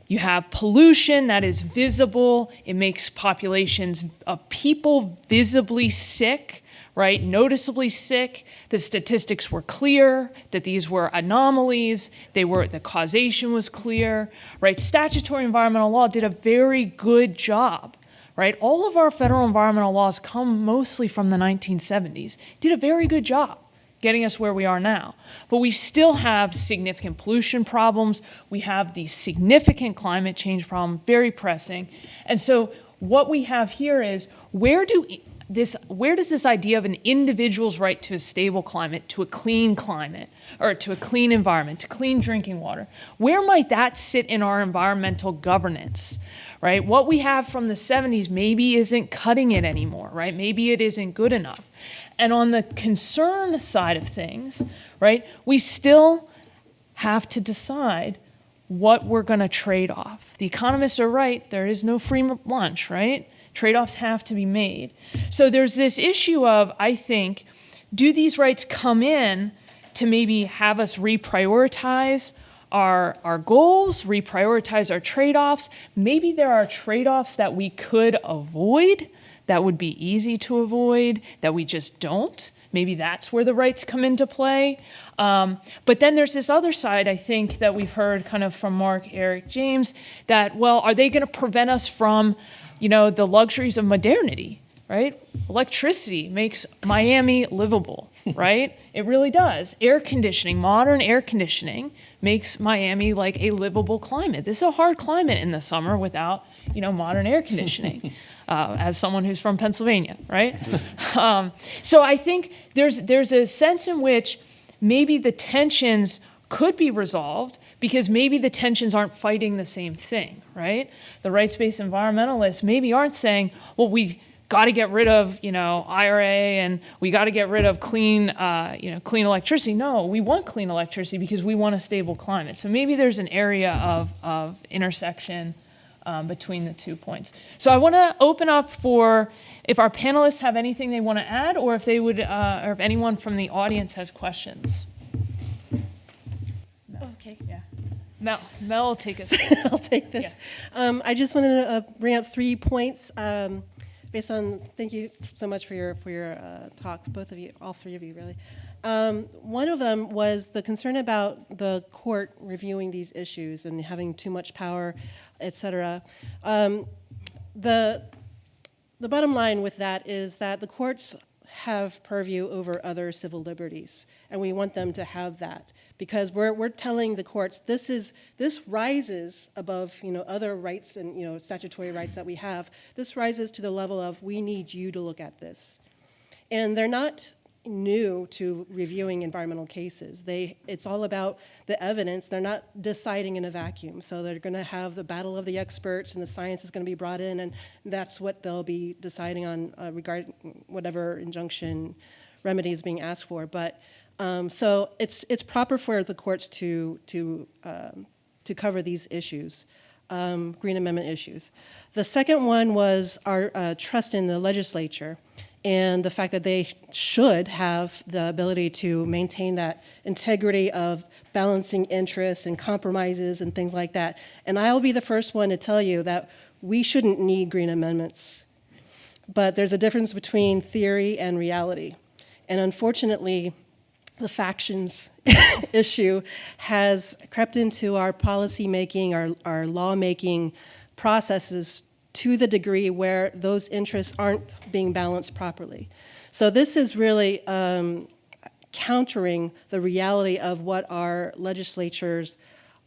You have pollution that is visible. It makes populations of people visibly sick, right, noticeably sick. The statistics were clear that these were anomalies. The causation was clear, right? Statutory environmental law did a very good job, right? All of our federal environmental laws come mostly from the 1970s. Did a very good job getting us where we are now. But we still have significant pollution problems. We have the significant climate change problem, very pressing. And so what we have here is, where does this idea of an individual's right to a stable climate, to a clean climate, or to a clean environment, to clean drinking water, where might that sit in our environmental governance, right? What we have from the 70s maybe isn't cutting it anymore, right? Maybe it isn't good enough. And on the concern side of things, right, we still have to decide what we're going to trade off. The economists are right, there is no free lunch, right? Trade-offs have to be made. So there's this issue of, I think, do these rights come in to maybe have us reprioritize our goals, reprioritize our trade-offs? Maybe there are trade-offs that we could avoid, that would be easy to avoid, that we just don't. Maybe that's where the rights come into play. But then there's this other side, I think, that we've heard kind of from Mark, Eric, James, that, well, are they going to prevent us from, the luxuries of modernity, right? Electricity makes Miami livable, right? It really does. Air conditioning, modern air conditioning makes Miami like a livable climate. This is a hard climate in the summer without, modern air conditioning, as someone who's from Pennsylvania, right? So I think there's a sense in which maybe the tensions could be resolved because maybe the tensions aren't fighting the same thing, right? The rights-based environmentalists maybe aren't saying, well, we got to get rid of, IRA and we got to get rid of clean electricity. No, we want clean electricity because we want a stable climate. So maybe there's an area of intersection between the 2 points. So I want to open up for if our panelists have anything they want to add, or if they would, or if anyone from the audience has questions. Okay. Yeah. Mel will take us. I'll take this. Yeah. I just wanted to bring up 3 points based on, thank you so much for your talks, both of you, all three of you really. One of them was the concern about the court reviewing these issues and having too much power, et cetera. The bottom line with that is that the courts have purview over other civil liberties, and we want them to have that, because we're telling the courts this rises above other rights and statutory rights that we have. This rises to the level of, we need you to look at this, and they're not new to reviewing environmental cases. It's all about the evidence. They're not deciding in a vacuum. So they're going to have the battle of the experts, and the science is going to be brought in, and that's what they'll be deciding on regarding whatever injunction remedy is being asked for. But so it's proper for the courts to cover these issues, Green Amendment issues. The second one was our trust in the legislature, and the fact that they should have the ability to maintain that integrity of balancing interests and compromises and things like that. And I'll be the first one to tell you that we shouldn't need green amendments. But there's a difference between theory and reality. And unfortunately, the factions issue has crept into our policy making, our lawmaking processes to the degree where those interests aren't being balanced properly. So this is really, countering the reality of what our legislatures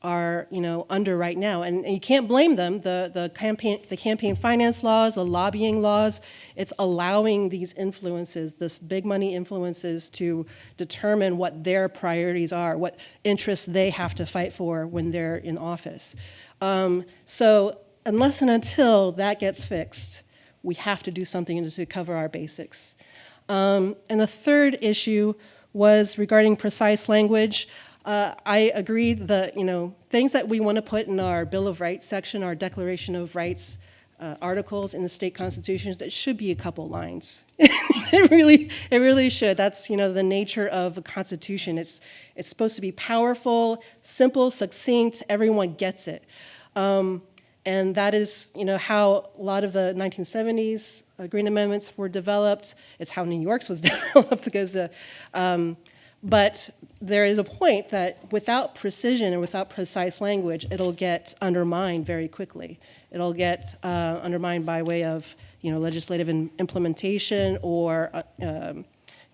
are, under right now. And you can't blame them. The campaign finance laws, the lobbying laws, it's allowing these influences, this big money influences, to determine what their priorities are, what interests they have to fight for when they're in office. So unless and until that gets fixed, we have to do something to cover our basics. And the third issue was regarding precise language. I agree that, things that we want to put in our Bill of Rights section, our Declaration of Rights articles in the state constitutions, that should be a couple lines. It really should. That's, the nature of a constitution. It's supposed to be powerful, simple, succinct, everyone gets it. And that is, how a lot of the 1970s Green Amendments were developed. It's how New York's was developed because, but there is a point that without precision and without precise language, it'll get undermined very quickly. It'll get undermined by way of, legislative implementation, or you're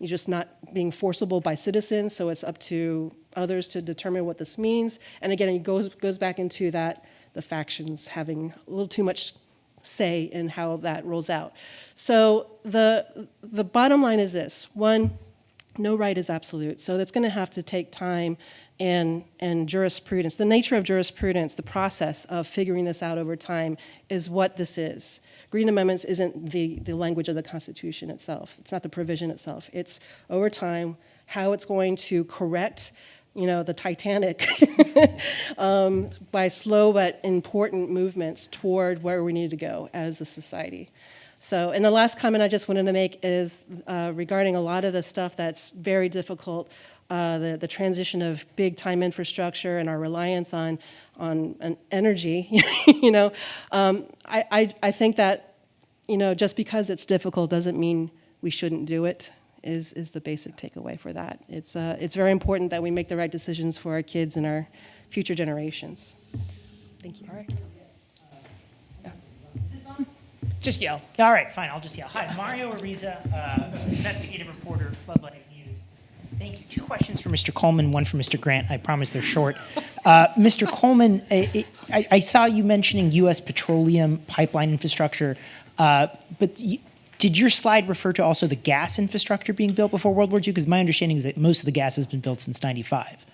just not being forcible by citizens. So it's up to others to determine what this means. And again, it goes back into that, the factions having a little too much say in how that rolls out. So the bottom line is this: one, no right is absolute, so that's going to have to take time and jurisprudence. The nature of jurisprudence, the process of figuring this out over time, is what this is. Green Amendments isn't the language of the Constitution itself. It's not the provision itself. It's over time how it's going to correct, the Titanic by slow but important movements toward where we need to go as a society. So, and the last comment I just wanted to make is regarding a lot of the stuff that's very difficult, the transition of big time infrastructure and our reliance on energy. I think that, just because it's difficult doesn't mean we shouldn't do it. Is the basic takeaway for that. It's very important that we make the right decisions for our kids and our future generations. Thank you. All right. Just yell. All right, fine, I'll just yell. Hi, Mario Ariza, investigative reporter, Floodlight News. Thank you. Two questions for Mr. Coleman, one for Mr. Grant. I promise they're short. Mr. Coleman, I saw you mentioning U.S. petroleum pipeline infrastructure, but did your slide refer to also the gas infrastructure being built before World War II? Because my understanding is that most of the gas has been built since '95.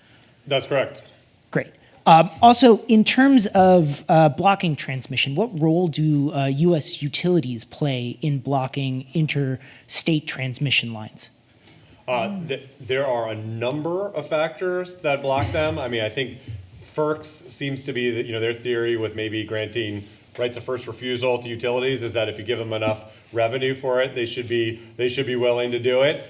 That's correct. Great. Also, in terms of blocking transmission, what role do U.S. utilities play in blocking interstate transmission lines? There are a number of factors that block them. I mean, I think FERC's seems to be that, their theory with maybe granting rights of first refusal to utilities is that if you give them enough revenue for it, they should be willing to do it.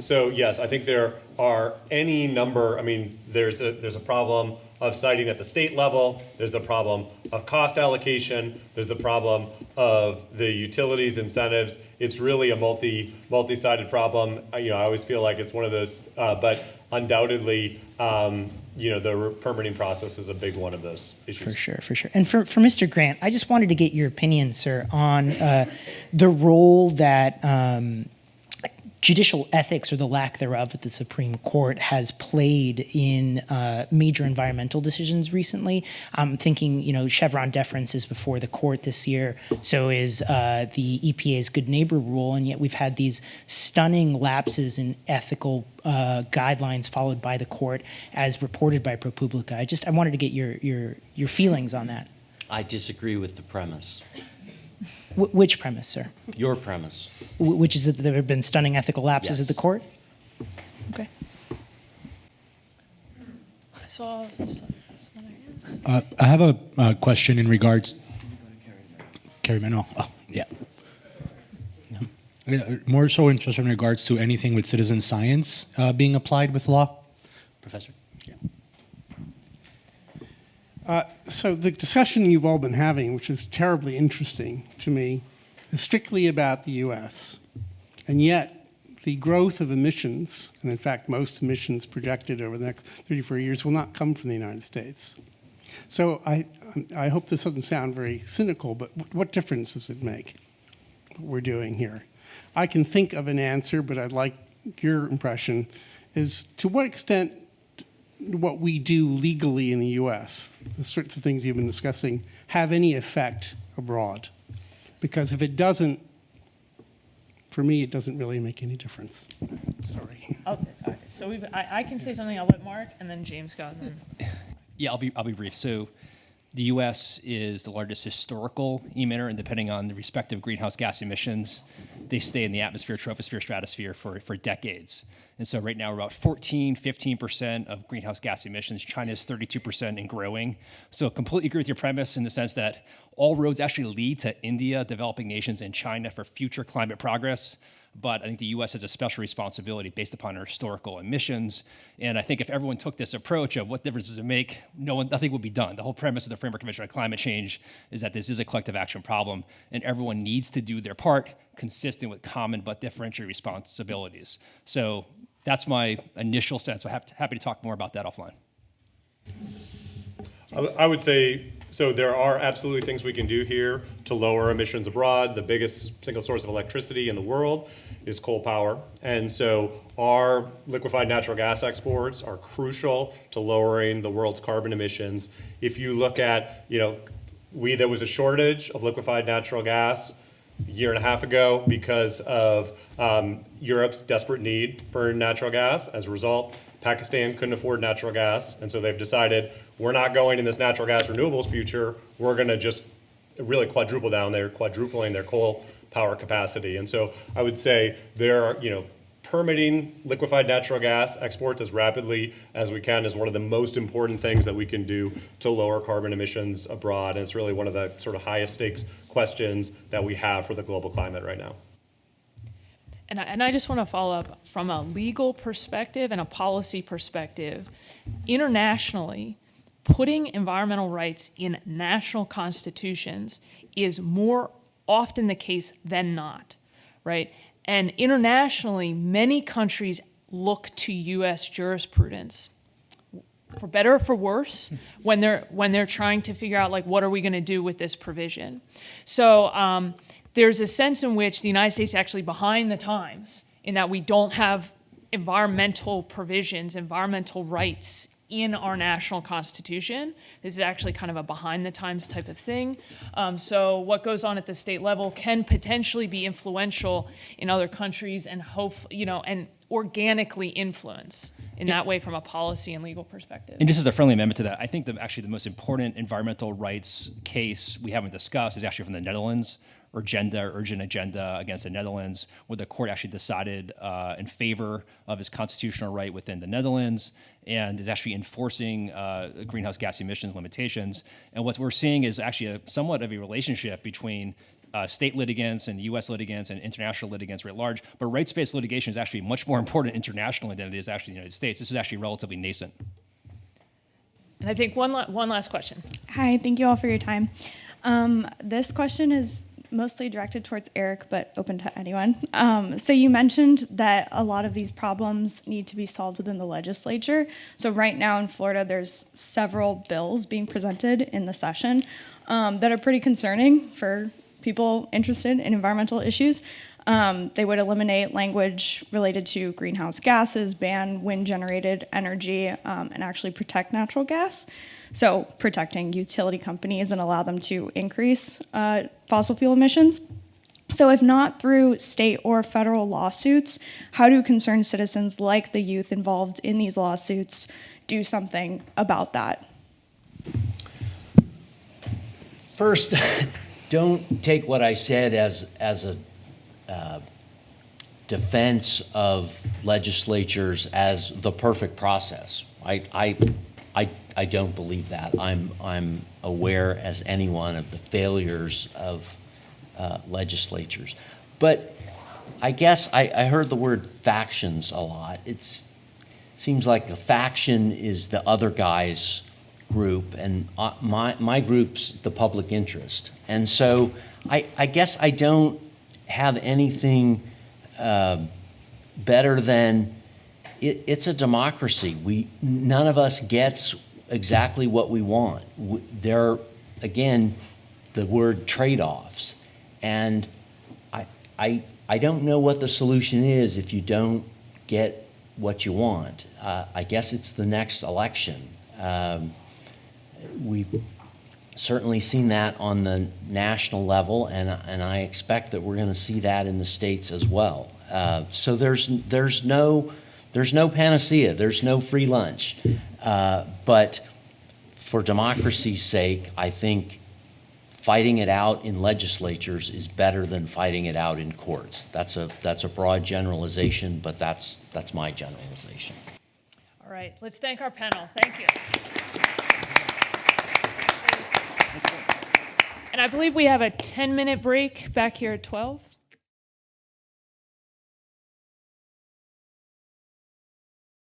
So yes, I think there are any number. I mean, there's a problem of siting at the state level. There's a problem of cost allocation. There's the problem of the utilities incentives. It's really a multi-sided problem. I always feel like it's one of those, but undoubtedly, the permitting process is a big one of those issues. For sure. And for Mr. Grant, I just wanted to get your opinion, sir, on the role that judicial ethics, or the lack thereof, at the Supreme Court has played in major environmental decisions recently. I'm thinking, Chevron deference is before the court this year, so is the EPA's Good Neighbor rule, and yet we've had these stunning lapses in ethical guidelines followed by the court, as reported by ProPublica. I wanted to get your feelings on that. I disagree with the premise. Which premise, sir? Your premise. Which is that there have been stunning ethical lapses Yes. at the court? Okay. I saw some other hands. I have a question in regards. Carrie Manuel. Oh, yeah. More so interested in regards to anything with citizen science being applied with law. Professor? So the discussion you've all been having, which is terribly interesting to me, is strictly about the U.S. And yet, the growth of emissions, and in fact most emissions projected over the next 34 years, will not come from the United States. So I hope this doesn't sound very cynical, but what difference does it make, what we're doing here? I can think of an answer, but I'd like your impression, is to what extent what we do legally in the U.S., the sorts of things you've been discussing, have any effect abroad? Because if it doesn't, for me, it doesn't really make any difference. Sorry. So I can say something. I'll let Mark and then James go. And then. Yeah, I'll be brief. So the U.S. is the largest historical emitter, and depending on the respective greenhouse gas emissions, they stay in the atmosphere, troposphere, stratosphere for decades. And so right now we're about 15% of greenhouse gas emissions. China is 32% and growing. So I completely agree with your premise in the sense that all roads actually lead to India, developing nations, and China for future climate progress. But I think the U.S. has a special responsibility based upon our historical emissions. And I think if everyone took this approach of what difference does it make, nothing would be done. The whole premise of the Framework Convention on Climate Change is that this is a collective action problem, and everyone needs to do their part consistent with common but differentiated responsibilities. So that's my initial sense. I'm happy to talk more about that offline. I would say, so there are absolutely things we can do here to lower emissions abroad. The biggest single source of electricity in the world is coal power. And so our liquefied natural gas exports are crucial to lowering the world's carbon emissions. If you look at, there was a shortage of liquefied natural gas a year and a half ago because of Europe's desperate need for natural gas. As a result, Pakistan couldn't afford natural gas, and so they've decided we're not going in this natural gas renewables future. We're going to just really quadrupling their coal power capacity. And so I would say permitting liquefied natural gas exports as rapidly as we can is one of the most important things that we can do to lower carbon emissions abroad. And it's really one of the sort of highest stakes questions that we have for the global climate right now. And I just want to follow up from a legal perspective and a policy perspective. Internationally, putting environmental rights in national constitutions is more often the case than not, right? And internationally, many countries look to U.S. jurisprudence, for better or for worse, when they're trying to figure out, like, what are we going to do with this provision? So there's a sense in which the United States is actually behind the times in that we don't have environmental provisions, environmental rights in our national constitution. This is actually kind of a behind the times type of thing. So what goes on at the state level can potentially be influential in other countries and and organically influence in that way from a policy and legal perspective. And just as a friendly amendment to that, I think the most important environmental rights case we haven't discussed is actually from the Netherlands, urgent agenda against the Netherlands, where the court actually decided in favor of his constitutional right within the Netherlands and is actually enforcing greenhouse gas emissions limitations. And what we're seeing is actually somewhat of a relationship between state litigants and U.S. litigants and international litigants writ large, but rights-based litigation is actually much more important internationally than it is actually in the United States. This is actually relatively nascent. And I think one last question. Hi, thank you all for your time. This question is mostly directed towards Eric, but open to anyone. So you mentioned that a lot of these problems need to be solved within the legislature. So right now in Florida, there's several bills being presented in the session that are pretty concerning for people interested in environmental issues. They would eliminate language related to greenhouse gases, ban wind-generated energy, and actually protect natural gas. So protecting utility companies and allow them to increase fossil fuel emissions. So if not through state or federal lawsuits, how do concerned citizens like the youth involved in these lawsuits do something about that? First, don't take what I said as a defense of legislatures as the perfect process. I don't believe that. I'm aware as anyone of the failures of legislatures. But I guess I heard the word factions a lot. It seems like a faction is the other guy's group, and my group's the public interest. And so I guess I don't have anything better than it's a democracy. None of us gets exactly what we want. There are, again, the word trade-offs. And I don't know what the solution is if you don't get what you want. I guess it's the next election. We've certainly seen that on the national level, and I expect that we're going to see that in the states as well. So there's no panacea. There's no free lunch. But for democracy's sake, I think fighting it out in legislatures is better than fighting it out in courts. That's a broad generalization, but that's my generalization. All right, let's thank our panel. Thank you. And I believe we have a 10-minute break back here at 12.